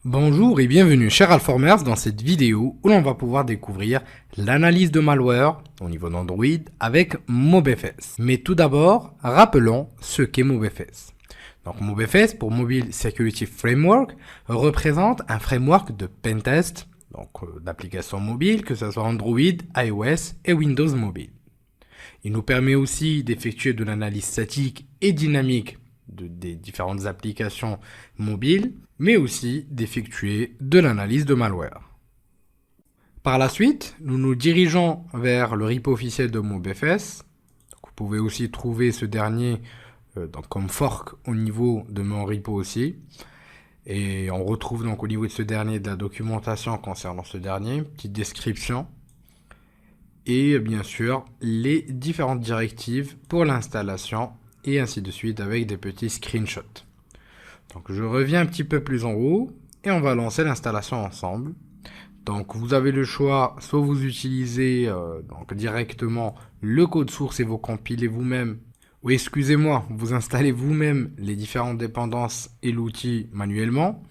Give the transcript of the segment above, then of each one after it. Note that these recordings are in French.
Bonjour et bienvenue chez Alformers dans cette vidéo où l'on va pouvoir découvrir l'analyse de malware au niveau d'Android avec MobFS. Mais tout d'abord, rappelons ce qu'est MobFS. Donc MobFS pour Mobile Security Framework représente un framework de pentest, donc d'applications mobiles, que ce soit Android, iOS et Windows Mobile. Il nous permet aussi d'effectuer de l'analyse statique et dynamique des différentes applications mobiles, mais aussi d'effectuer de l'analyse de malware. Par la suite, nous nous dirigeons vers le repo officiel de MobFS. Vous pouvez aussi trouver ce dernier comme fork au niveau de mon repo aussi. Et on retrouve donc au niveau de ce dernier de la documentation concernant ce dernier, petite description. Et bien sûr, les différentes directives pour l'installation et ainsi de suite avec des petits screenshots. Donc je reviens un petit peu plus en haut et on va lancer l'installation ensemble. Donc vous avez le choix, soit vous utilisez donc directement le code source et vous compilez vous-même, ou excusez-moi, vous installez vous-même les différentes dépendances et l'outil manuellement,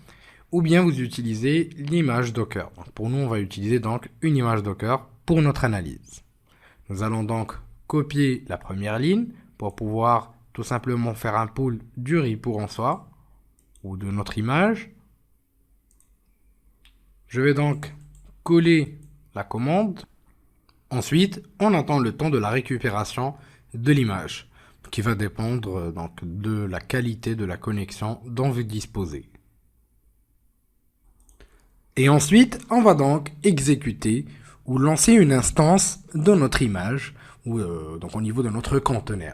ou bien vous utilisez l'image Docker. Donc pour nous, on va utiliser donc une image Docker pour notre analyse. Nous allons donc copier la première ligne pour pouvoir tout simplement faire un pull du repo en soi ou de notre image. Je vais donc coller la commande. Ensuite, on attend le temps de la récupération de l'image qui va dépendre donc de la qualité de la connexion dont vous disposez. Et ensuite, on va donc exécuter ou lancer une instance de notre image ou donc au niveau de notre conteneur.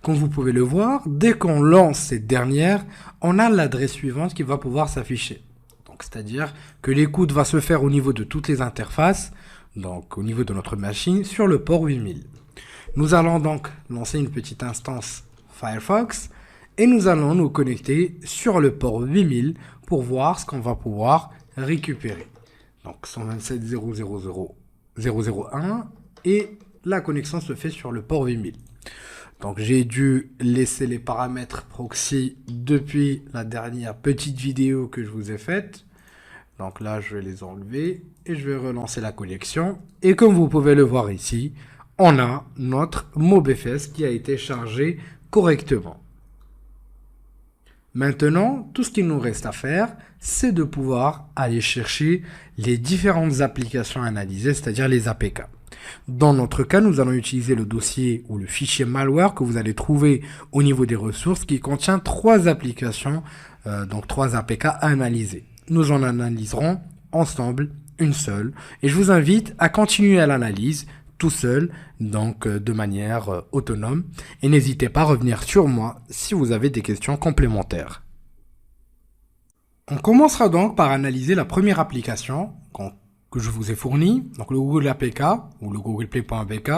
Comme vous pouvez le voir, dès qu'on lance cette dernière, on a l'adresse suivante qui va pouvoir s'afficher. Donc, c'est-à-dire que l'écoute va se faire au niveau de toutes les interfaces, donc au niveau de notre machine, sur le port 8000. Nous allons donc lancer une petite instance Firefox et nous allons nous connecter sur le port 8000 pour voir ce qu'on va pouvoir récupérer. Donc 127.0.0.0.0.1 et la connexion se fait sur le port 8000. Donc j'ai dû laisser les paramètres proxy depuis la dernière petite vidéo que je vous ai faite. Donc là je vais les enlever et je vais relancer la connexion. Et comme vous pouvez le voir ici, on a notre MobFS qui a été chargé correctement. Maintenant, tout ce qu'il nous reste à faire, c'est de pouvoir aller chercher les différentes applications analysées, c'est-à-dire les APK. Dans notre cas, nous allons utiliser le dossier ou le fichier malware que vous allez trouver au niveau des ressources qui contient 3 applications, donc 3 APK à analyser. Nous en analyserons ensemble une seule et je vous invite à continuer à l'analyse tout seul, donc de manière autonome. Et n'hésitez pas à revenir sur moi si vous avez des questions complémentaires. On commencera donc par analyser la première application que je vous ai fournie, donc le Google APK ou le Google Play.apk,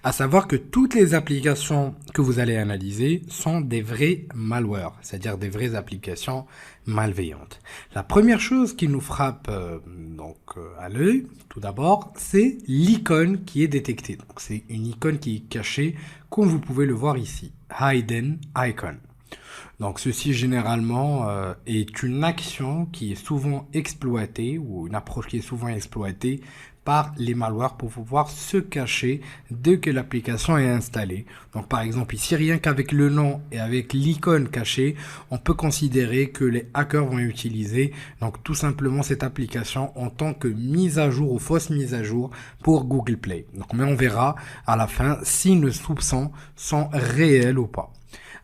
à savoir que toutes les applications que vous allez analyser sont des vrais malwares, c'est-à-dire des vraies applications malveillantes. La première chose qui nous frappe à l'œil, tout d'abord, c'est l'icône qui est détectée. Donc c'est une icône qui est cachée, comme vous pouvez le voir ici, Hidden Icon. Donc ceci généralement est une action qui est souvent exploitée ou une approche qui est souvent exploitée par les malwares pour pouvoir se cacher dès que l'application est installée. Donc par exemple ici, rien qu'avec le nom et avec l'icône cachée, on peut considérer que les hackers vont utiliser donc tout simplement cette application en tant que mise à jour ou fausse mise à jour pour Google Play. Donc mais on verra à la fin si nos soupçons sont réels ou pas.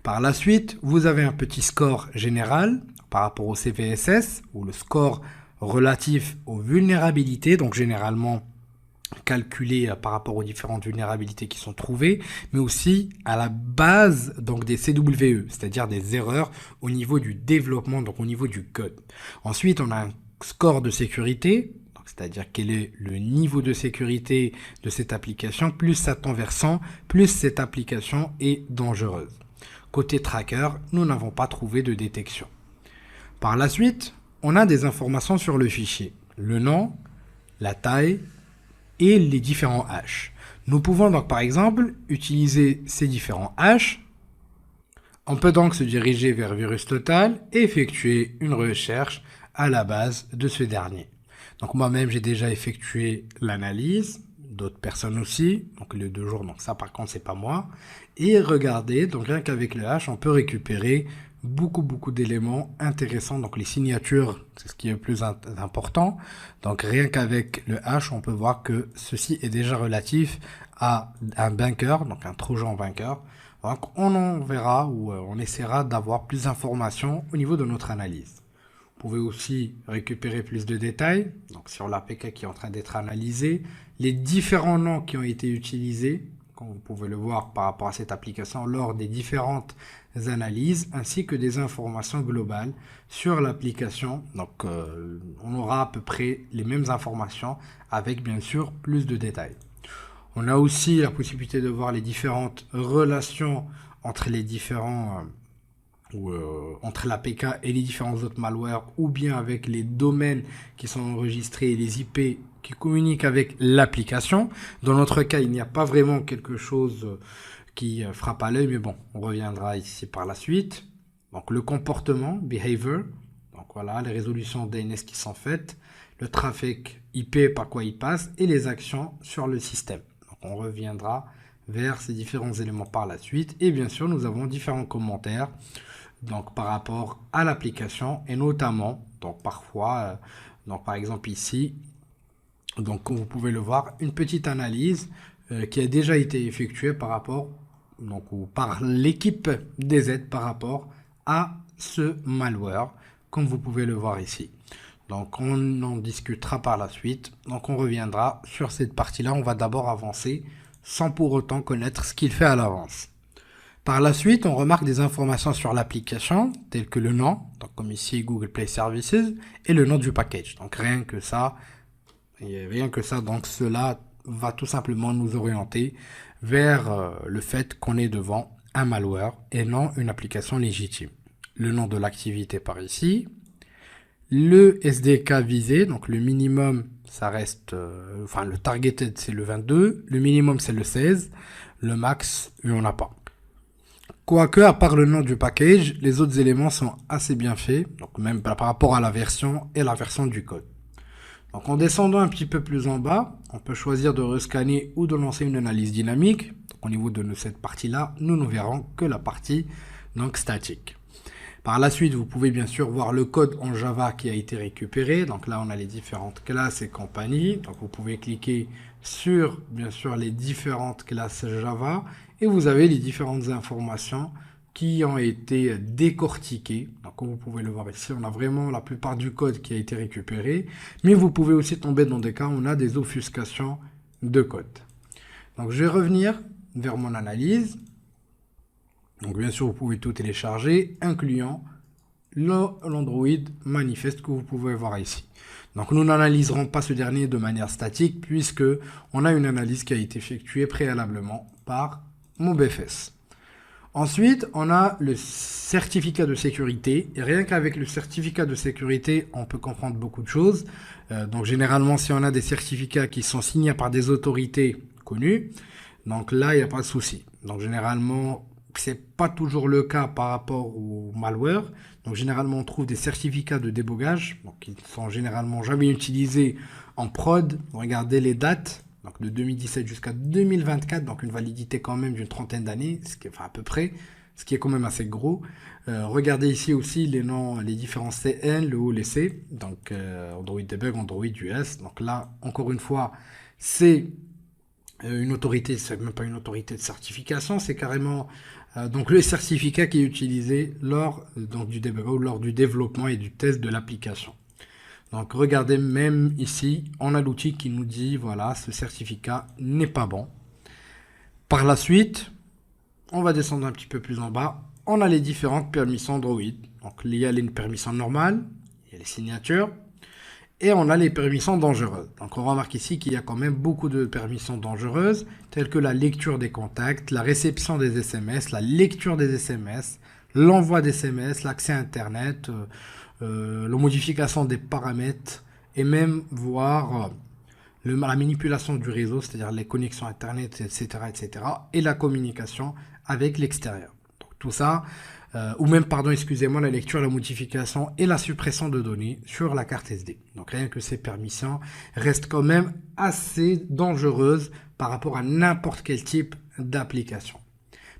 Par la suite, vous avez un petit score général par rapport au CVSS ou le score relatif aux vulnérabilités, donc généralement calculé par rapport aux différentes vulnérabilités qui sont trouvées, mais aussi à la base donc des CWE, c'est-à-dire des erreurs au niveau du développement, donc au niveau du code. Ensuite, on a un score de sécurité, c'est-à-dire quel est le niveau de sécurité de cette application, plus ça tend vers 100, plus cette application est dangereuse. Côté tracker, nous n'avons pas trouvé de détection. Par la suite, on a des informations sur le fichier, le nom, la taille et les différents hashes. Nous pouvons donc par exemple utiliser ces différents hashes. On peut donc se diriger vers VirusTotal et effectuer une recherche à la base de ce dernier. Donc moi-même, j'ai déjà effectué l'analyse, d'autres personnes aussi, donc les 2 jours, donc ça par contre, c'est pas moi. Et regardez, donc rien qu'avec le hash, on peut récupérer beaucoup d'éléments intéressants. Donc les signatures, c'est ce qui est le plus important. Donc rien qu'avec le hash, on peut voir que ceci est déjà relatif à un banker, donc un trojan banker. Donc on en verra ou on essaiera d'avoir plus d'informations au niveau de notre analyse. Vous pouvez aussi récupérer plus de détails, donc sur l'APK qui est en train d'être analysé, les différents noms qui ont été utilisés, comme vous pouvez le voir par rapport à cette application, lors des différentes analyses, ainsi que des informations globales sur l'application. Donc on aura à peu près les mêmes informations avec bien sûr plus de détails. On a aussi la possibilité de voir les différentes relations entre les différents entre l'APK et les différents autres malwares, ou bien avec les domaines qui sont enregistrés et les IP qui communiquent avec l'application. Dans notre cas, il n'y a pas vraiment quelque chose qui frappe à l'œil, mais bon, on reviendra ici par la suite. Donc le comportement, behavior, donc voilà, les résolutions DNS qui sont faites, le trafic IP par quoi il passe, et les actions sur le système. Donc on reviendra vers ces différents éléments par la suite. Et bien sûr, nous avons différents commentaires donc par rapport à l'application, et notamment, donc parfois, donc par exemple ici, donc comme vous pouvez le voir, une petite analyse qui a déjà été effectuée par rapport, donc ou par l'équipe DZ par rapport à ce malware, comme vous pouvez le voir ici. Donc on en discutera par la suite. Donc on reviendra sur cette partie-là. On va d'abord avancer sans pour autant connaître ce qu'il fait à l'avance. Par la suite, on remarque des informations sur l'application, telles que le nom, donc comme ici Google Play Services, et le nom du package. Donc rien que ça, donc cela va tout simplement nous orienter vers le fait qu'on est devant un malware et non une application légitime. Le nom de l'activité par ici, le SDK visé, donc le minimum, ça reste, le targeted c'est le 22, le minimum c'est le 16, le max, il n'y en a pas. Quoique, à part le nom du package, les autres éléments sont assez bien faits, donc même par rapport à la version et la version du code. Donc en descendant un petit peu plus en bas, on peut choisir de rescanner ou de lancer une analyse dynamique. Donc, au niveau de cette partie-là, nous ne verrons que la partie donc, statique. Par la suite, vous pouvez bien sûr voir le code en Java qui a été récupéré. Donc là, on a les différentes classes et compagnie. Donc vous pouvez cliquer sur, bien sûr, les différentes classes Java et vous avez les différentes informations qui ont été décortiquées. Donc comme vous pouvez le voir ici, on a vraiment la plupart du code qui a été récupéré. Mais vous pouvez aussi tomber dans des cas où on a des offuscations de code. Donc je vais revenir vers mon analyse. Donc bien sûr, vous pouvez tout télécharger, incluant l'Android manifeste que vous pouvez voir ici. Donc nous n'analyserons pas ce dernier de manière statique, puisque on a une analyse qui a été effectuée préalablement par MoBFS. Ensuite, on a le certificat de sécurité. Et rien qu'avec le certificat de sécurité, on peut comprendre beaucoup de choses. Donc généralement, si on a des certificats qui sont signés par des autorités connues, donc là, il n'y a pas de souci. Donc généralement, c'est pas toujours le cas par rapport au malware. Donc généralement, on trouve des certificats de débogage, donc qui sont généralement jamais utilisés en prod. Regardez les dates. Donc de 2017 jusqu'à 2024, donc une validité quand même d'une 30aine d'années, enfin à peu près, ce qui est quand même assez gros. Regardez ici aussi les noms, les différents CN, le O, les C, donc Android Debug, Android US. Donc là, encore une fois, c'est une autorité, c'est même pas une autorité de certification, c'est carrément donc le certificat qui est utilisé lors donc du debug ou lors du développement et du test de l'application. Donc regardez, même ici, on a l'outil qui nous dit, voilà, ce certificat n'est pas bon. Par la suite, on va descendre un petit peu plus en bas. On a les différentes permissions Android. Donc il y a les permissions normales, il y a les signatures, et on a les permissions dangereuses. Donc on remarque ici qu'il y a quand même beaucoup de permissions dangereuses, telles que la lecture des contacts, la réception des SMS, la lecture des SMS, l'envoi des SMS, l'accès à Internet, la modification des paramètres et même voir la manipulation du réseau, c'est-à-dire les connexions Internet, etc., etc., et la communication avec l'extérieur. Donc tout ça, ou même, pardon, excusez-moi, la lecture, la modification et la suppression de données sur la carte SD. Donc rien que ces permissions restent quand même assez dangereuses par rapport à n'importe quel type d'application.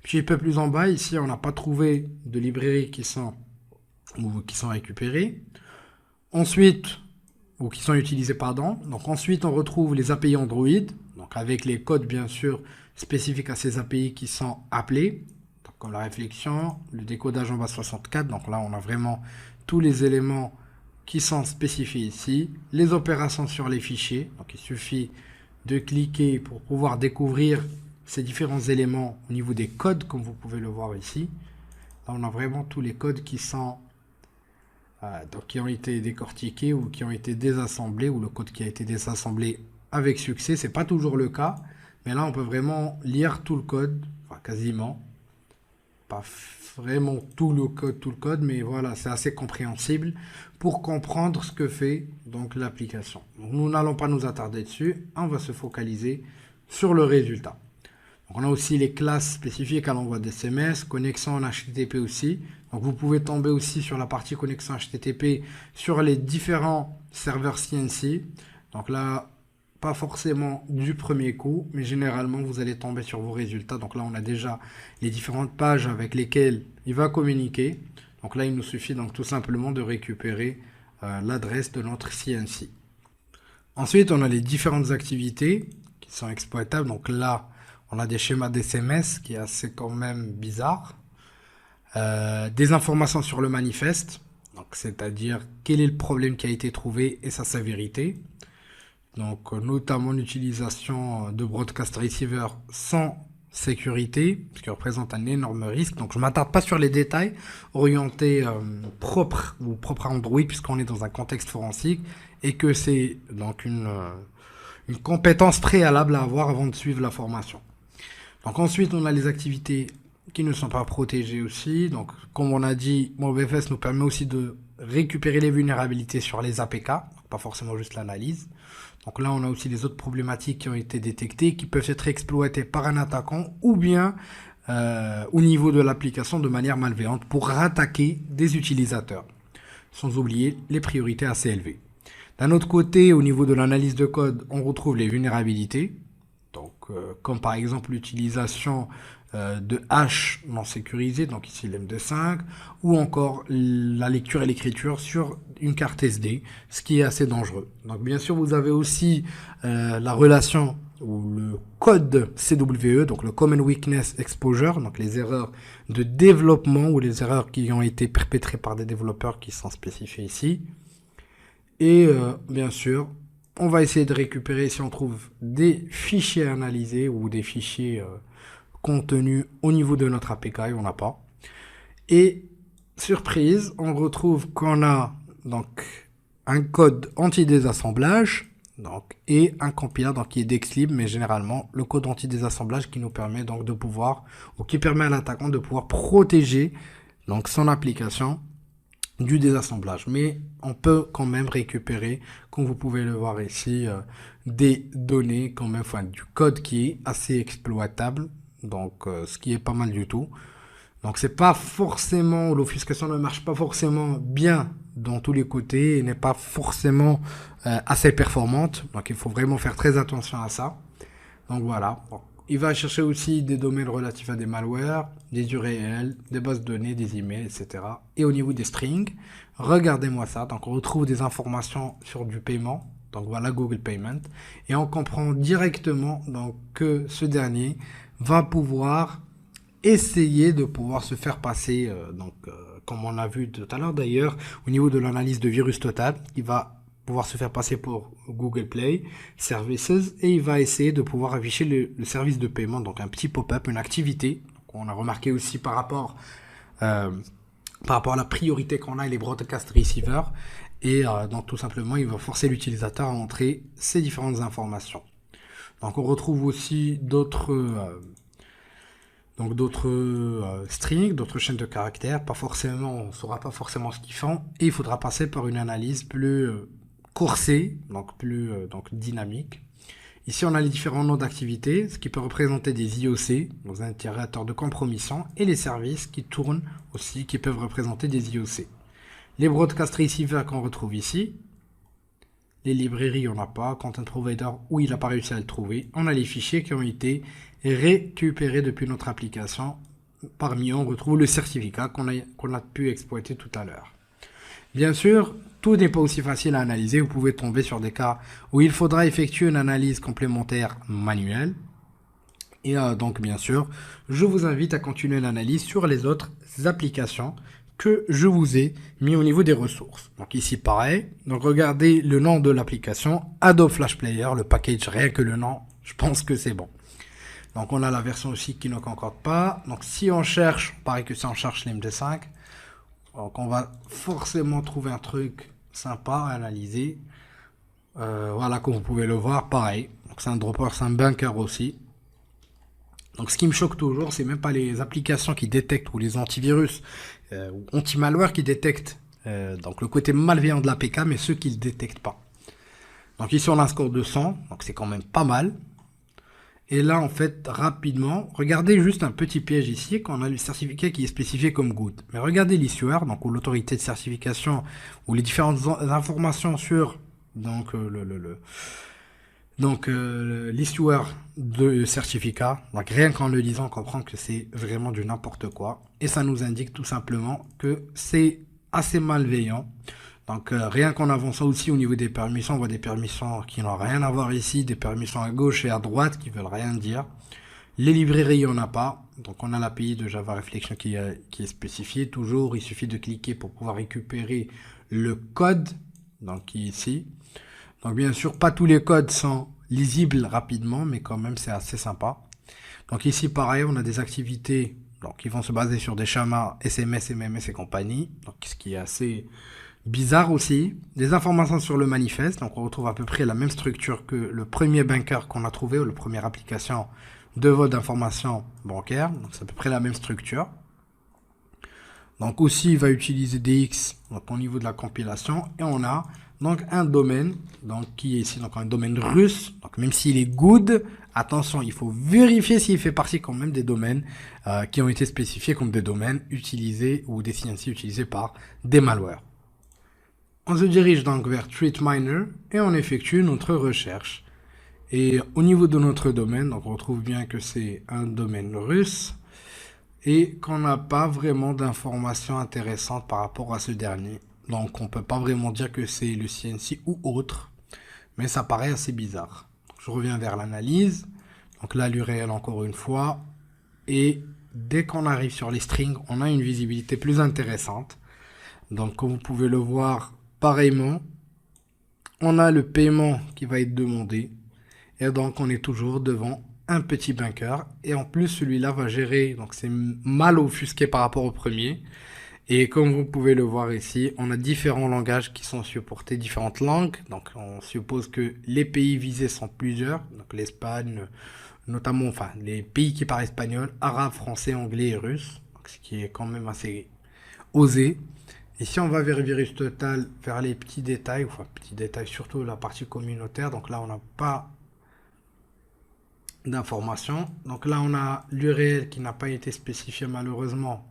Puis un peu plus en bas, ici, on n'a pas trouvé de librairies qui sont récupérées. Ensuite, ou qui sont utilisées, pardon. Donc ensuite, on retrouve les API Android, donc avec les codes, bien sûr, spécifiques à ces API qui sont appelés, donc comme la réflexion, le décodage en base 64. Donc là, on a vraiment tous les éléments qui sont spécifiés ici. Les opérations sur les fichiers. Donc il suffit de cliquer pour pouvoir découvrir ces différents éléments au niveau des codes, comme vous pouvez le voir ici. Là, on a vraiment tous les codes qui sont donc qui ont été décortiqués ou qui ont été désassemblés, ou le code qui a été désassemblé avec succès. C'est pas toujours le cas, mais là on peut vraiment lire tout le code, enfin quasiment, pas vraiment tout le code, mais voilà, c'est assez compréhensible pour comprendre ce que fait donc l'application. Nous n'allons pas nous attarder dessus, on va se focaliser sur le résultat. Donc on a aussi les classes spécifiques à l'envoi d'SMS, connexion en HTTP aussi. Donc vous pouvez tomber aussi sur la partie connexion HTTP sur les différents serveurs CNC. Donc là, pas forcément du premier coup, mais généralement vous allez tomber sur vos résultats. Donc là, on a déjà les différentes pages avec lesquelles il va communiquer. Donc là, il nous suffit donc tout simplement de récupérer l'adresse de notre CNC. Ensuite, on a les différentes activités qui sont exploitables. Donc là, on a des schémas d'SMS qui est assez quand même bizarre. Des informations sur le manifeste, donc c'est-à-dire quel est le problème qui a été trouvé et sa sévérité. Donc notamment l'utilisation de broadcast receiver sans sécurité, ce qui représente un énorme risque. Donc je ne m'attarde pas sur les détails orientés propres à Android, puisqu'on est dans un contexte forensique et que c'est donc une compétence préalable à avoir avant de suivre la formation. Donc ensuite, on a les activités qui ne sont pas protégées aussi. Donc comme on a dit, MobFS nous permet aussi de récupérer les vulnérabilités sur les APK, pas forcément juste l'analyse. Donc là, on a aussi les autres problématiques qui ont été détectées, qui peuvent être exploitées par un attaquant ou bien au niveau de l'application de manière malveillante pour rattaquer des utilisateurs. Sans oublier les priorités assez élevées. D'un autre côté, au niveau de l'analyse de code, on retrouve les vulnérabilités. Donc, comme par exemple l'utilisation de hash non sécurisées, donc ici l'MD5, ou encore la lecture et l'écriture sur une carte SD, ce qui est assez dangereux. Donc bien sûr, vous avez aussi la relation ou le code CWE, donc le Common Weakness Exposure, donc les erreurs de développement ou les erreurs qui ont été perpétrées par des développeurs qui sont spécifiés ici. Et bien sûr, on va essayer de récupérer si on trouve des fichiers analysés ou des fichiers contenus au niveau de notre APK, et on n'a pas. Et surprise, on retrouve qu'on a donc un code anti-désassemblage donc, et un compilateur donc, qui est d'Exlib, mais généralement le code anti-désassemblage qui nous permet donc de pouvoir, ou qui permet à l'attaquant de pouvoir protéger donc, son application du désassemblage. Mais on peut quand même récupérer, comme vous pouvez le voir ici, des données quand même, enfin du code qui est assez exploitable, donc ce qui est pas mal du tout. Donc c'est pas forcément, l'obfuscation ne marche pas forcément bien dans tous les côtés et n'est pas forcément assez performante. Donc il faut vraiment faire très attention à ça. Donc voilà. Bon. Il va chercher aussi des domaines relatifs à des malwares, des URL, des bases de données, des emails, etc. Et au niveau des strings, regardez-moi ça. Donc on retrouve des informations sur du paiement. Donc voilà Google Payment. Et on comprend directement donc, que ce dernier va pouvoir essayer de pouvoir se faire passer, comme on a vu tout à l'heure d'ailleurs, au niveau de l'analyse de virus total, il va pouvoir se faire passer pour Google Play Services et il va essayer de pouvoir afficher le service de paiement, donc un petit pop-up, une activité. Donc on a remarqué aussi par rapport à la priorité qu'on a et les broadcast receivers et donc tout simplement il va forcer l'utilisateur à entrer ces différentes informations. Donc on retrouve aussi d'autres strings, d'autres chaînes de caractères, pas forcément, on ne saura pas forcément ce qu'ils font, et il faudra passer par une analyse plus coursée, donc plus dynamique. Ici, on a les différents noms d'activités, ce qui peut représenter des IOC, des intégrateurs de compromission, et les services qui tournent aussi, qui peuvent représenter des IOC. Les broadcast receivers qu'on retrouve ici, les librairies, on n'a pas, content provider, où il n'a pas réussi à le trouver. On a les fichiers qui ont été récupérés depuis notre application. Parmi eux, on retrouve le certificat qu'on a pu exploiter tout à l'heure. Bien sûr, tout n'est pas aussi facile à analyser. Vous pouvez tomber sur des cas où il faudra effectuer une analyse complémentaire manuelle. Et donc, bien sûr, je vous invite à continuer l'analyse sur les autres applications que je vous ai mis au niveau des ressources. Donc ici, pareil. Donc, regardez le nom de l'application, Adobe Flash Player, le package, rien que le nom, je pense que c'est bon. Donc, on a la version aussi qui ne concorde pas. Donc, si on cherche, pareil que si on cherche l'MD5, donc on va forcément trouver un truc sympa à analyser. Voilà, comme vous pouvez le voir, pareil. Donc, c'est un dropper, c'est un bunker aussi. Donc, ce qui me choque toujours, c'est même pas les applications qui détectent ou les antivirus ou anti-malware qui détectent donc le côté malveillant de l'APK, mais ceux qui ne le détectent pas. Donc, ici, on a un score de 100, donc c'est quand même pas mal. Et là, en fait, rapidement, regardez juste un petit piège ici, quand on a le certificat qui est spécifié comme good. Mais regardez l'issuer, donc ou l'autorité de certification, ou les différentes informations sur donc l'issuer de certificat. Donc rien qu'en le lisant, on comprend que c'est vraiment du n'importe quoi. Et ça nous indique tout simplement que c'est assez malveillant. Donc rien qu'en avançant aussi au niveau des permissions, on voit des permissions qui n'ont rien à voir ici, des permissions à gauche et à droite qui veulent rien dire. Les librairies, on n'a pas. Donc on a l'API de Java Reflection qui est spécifié. Toujours, il suffit de cliquer pour pouvoir récupérer le code, donc qui est ici. Donc bien sûr, pas tous les codes sont lisibles rapidement, mais quand même c'est assez sympa. Donc ici, pareil, on a des activités donc, qui vont se baser sur des schémas SMS, MMS et compagnie. Donc ce qui est assez bizarre aussi. Des informations sur le manifeste. Donc on retrouve à peu près la même structure que le premier bunker qu'on a trouvé, ou la première application de vote d'informations bancaires. Donc c'est à peu près la même structure. Donc aussi, il va utiliser DX donc, au niveau de la compilation. Et on a donc un domaine donc, qui est ici, donc un domaine russe. Donc même s'il est good, attention, il faut vérifier s'il fait partie quand même des domaines qui ont été spécifiés comme des domaines utilisés ou des CNC utilisés par des malwares. On se dirige donc vers TreatMiner et on effectue notre recherche. Et au niveau de notre domaine, donc on retrouve bien que c'est un domaine russe et qu'on n'a pas vraiment d'informations intéressantes par rapport à ce dernier. Donc on ne peut pas vraiment dire que c'est le CNC ou autre, mais ça paraît assez bizarre. Je reviens vers l'analyse. Donc là, l'URL encore une fois. Et dès qu'on arrive sur les strings, on a une visibilité plus intéressante. Donc comme vous pouvez le voir, pareillement, on a le paiement qui va être demandé. Et donc on est toujours devant un petit bunker. Et en plus, celui-là va gérer, donc c'est mal offusqué par rapport au premier. Et comme vous pouvez le voir ici, on a différents langages qui sont supportés, différentes langues. Donc on suppose que les pays visés sont plusieurs. Donc l'Espagne, notamment, enfin les pays qui parlent espagnol, arabe, français, anglais et russe. Donc, ce qui est quand même assez osé. Et si on va vers Virus Total, vers les petits détails, enfin petits détails, surtout la partie communautaire. Donc là on n'a pas d'informations. Donc là on a l'URL qui n'a pas été spécifié malheureusement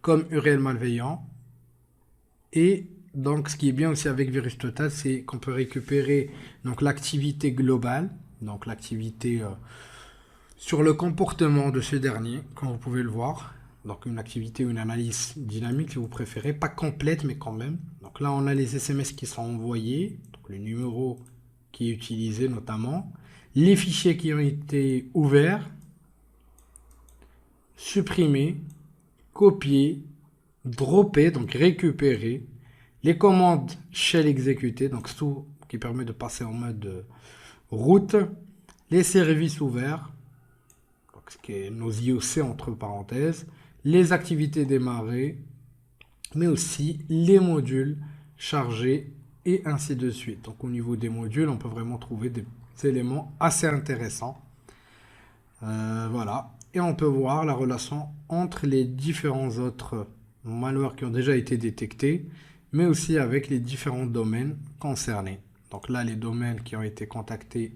comme URL malveillant. Et donc ce qui est bien aussi avec Virus Total, c'est qu'on peut récupérer donc l'activité globale, donc l'activité sur le comportement de ce dernier, comme vous pouvez le voir. Donc une activité ou une analyse dynamique si vous préférez, pas complète mais quand même. Donc là on a les SMS qui sont envoyés, donc le numéro qui est utilisé notamment, les fichiers qui ont été ouverts, supprimés, copier, dropper, donc récupérer, les commandes shell exécutées, donc tout qui permet de passer en mode route, les services ouverts, donc ce qui est nos IOC entre parenthèses, les activités démarrées, mais aussi les modules chargés et ainsi de suite. Donc au niveau des modules, on peut vraiment trouver des éléments assez intéressants. Voilà. Et on peut voir la relation entre les différents autres malwares qui ont déjà été détectés, mais aussi avec les différents domaines concernés. Donc là, les domaines qui ont été contactés,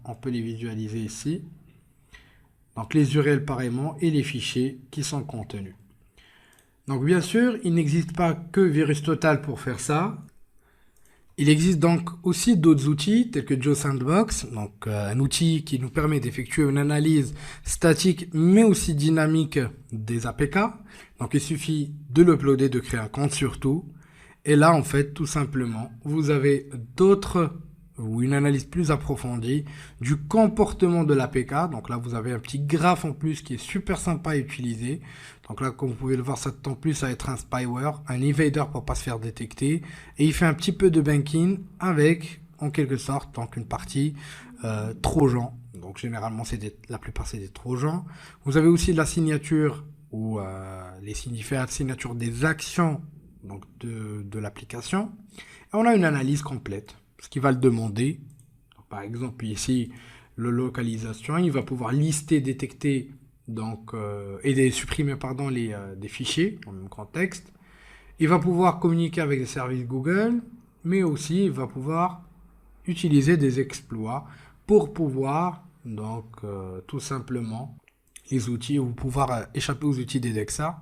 on peut les visualiser ici. Donc les URL pareillement et les fichiers qui sont contenus. Donc bien sûr, il n'existe pas que VirusTotal pour faire ça. Il existe donc aussi d'autres outils tels que JoSandbox, donc un outil qui nous permet d'effectuer une analyse statique mais aussi dynamique des APK. Donc il suffit de l'uploader, de créer un compte surtout. Et là en fait tout simplement vous avez une analyse plus approfondie du comportement de l'APK. Donc là vous avez un petit graphe en plus qui est super sympa à utiliser. Donc là, comme vous pouvez le voir, ça tend plus à être un spyware, un invader pour pas se faire détecter. Et il fait un petit peu de banking avec, en quelque sorte, donc une partie trojan. Donc généralement, la plupart c'est des trojans. Vous avez aussi la signature ou les signatures des actions donc de l'application. Et on a une analyse complète, ce qui va le demander. Donc, par exemple, ici, le localisation, il va pouvoir lister, détecter donc et supprimer des fichiers dans le même contexte. Il va pouvoir communiquer avec des services Google, mais aussi il va pouvoir utiliser des exploits pour pouvoir donc tout simplement les outils ou pouvoir échapper aux outils des DEXA.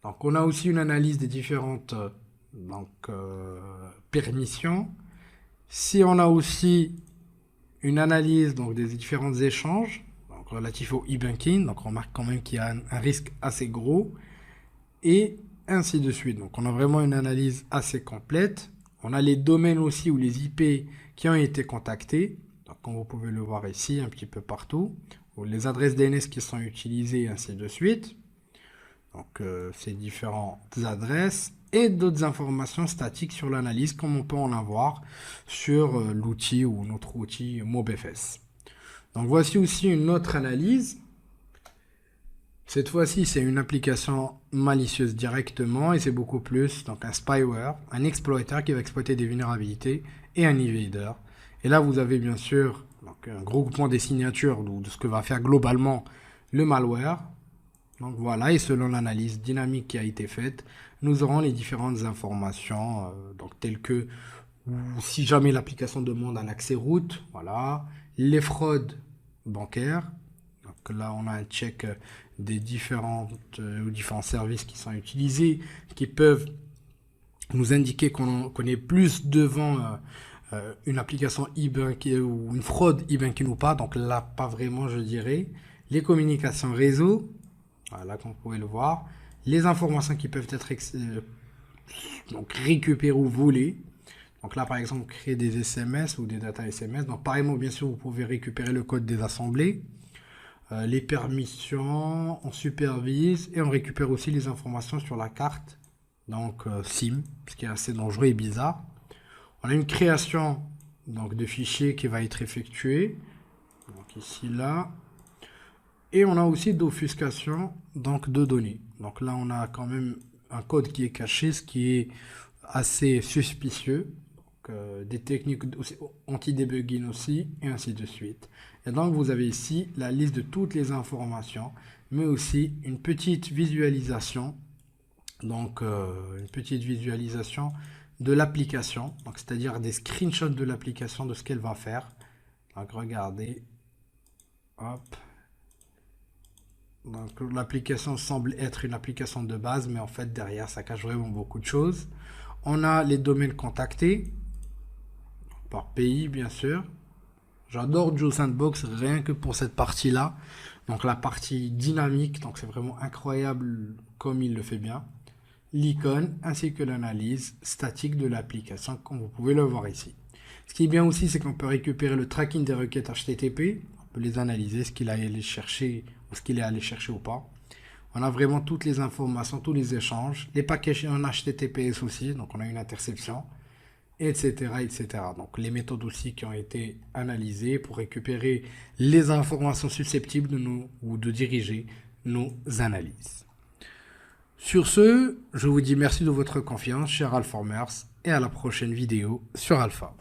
Donc on a aussi une analyse des différentes permissions. Si on a aussi une analyse donc des différents échanges relatif au e-banking, donc on remarque quand même qu'il y a un risque assez gros, et ainsi de suite. Donc on a vraiment une analyse assez complète. On a les domaines aussi ou les IP qui ont été contactés, donc comme vous pouvez le voir ici un petit peu partout, ou les adresses DNS qui sont utilisées, et ainsi de suite. Donc ces différentes adresses et d'autres informations statiques sur l'analyse comme on peut en avoir sur l'outil ou notre outil MobFS. Donc voici aussi une autre analyse. Cette fois-ci, c'est une application malicieuse directement et c'est beaucoup plus donc un spyware, un exploiteur qui va exploiter des vulnérabilités et un invader. Et là, vous avez bien sûr donc, un gros groupement des signatures de ce que va faire globalement le malware. Donc voilà, et selon l'analyse dynamique qui a été faite, nous aurons les différentes informations donc telles que si jamais l'application demande un accès root, voilà, les fraudes bancaires. Donc là, on a un check des différents services qui sont utilisés, qui peuvent nous indiquer qu'on est plus devant une application e-banking ou une fraude e-banking ou pas. Donc là, pas vraiment, je dirais. Les communications réseau, voilà, comme vous pouvez le voir. Les informations qui peuvent être donc récupérées ou volées. Donc là, par exemple, créer des SMS ou des data SMS. Donc, pareillement, bien sûr, vous pouvez récupérer le code des assemblées. Les permissions, on supervise et on récupère aussi les informations sur la carte. Donc, SIM, ce qui est assez dangereux et bizarre. On a une création donc, de fichiers qui va être effectuée. Donc, ici, là. Et on a aussi d'offuscation donc, de données. Donc là, on a quand même un code qui est caché, ce qui est assez suspicieux. Des techniques anti-debugging aussi, et ainsi de suite. Et donc, vous avez ici la liste de toutes les informations, mais aussi une petite visualisation, donc une petite visualisation de l'application, donc c'est-à-dire des screenshots de l'application, de ce qu'elle va faire. Donc, regardez, hop. Donc, l'application semble être une application de base, mais en fait, derrière, ça cache vraiment beaucoup de choses. On a les domaines contactés, par pays bien sûr. J'adore JoSandbox rien que pour cette partie-là. Donc la partie dynamique, donc c'est vraiment incroyable comme il le fait bien. L'icône ainsi que l'analyse statique de l'application comme vous pouvez le voir ici. Ce qui est bien aussi, c'est qu'on peut récupérer le tracking des requêtes HTTP. On peut les analyser, ce qu'il a allé chercher ou ce qu'il est allé chercher ou pas. On a vraiment toutes les informations, tous les échanges, les paquets en HTTPS aussi, donc on a une interception, etc., etc. Donc les méthodes aussi qui ont été analysées pour récupérer les informations susceptibles de nous ou de diriger nos analyses. Sur ce, je vous dis merci de votre confiance, chers Alformers, et à la prochaine vidéo sur Alpha.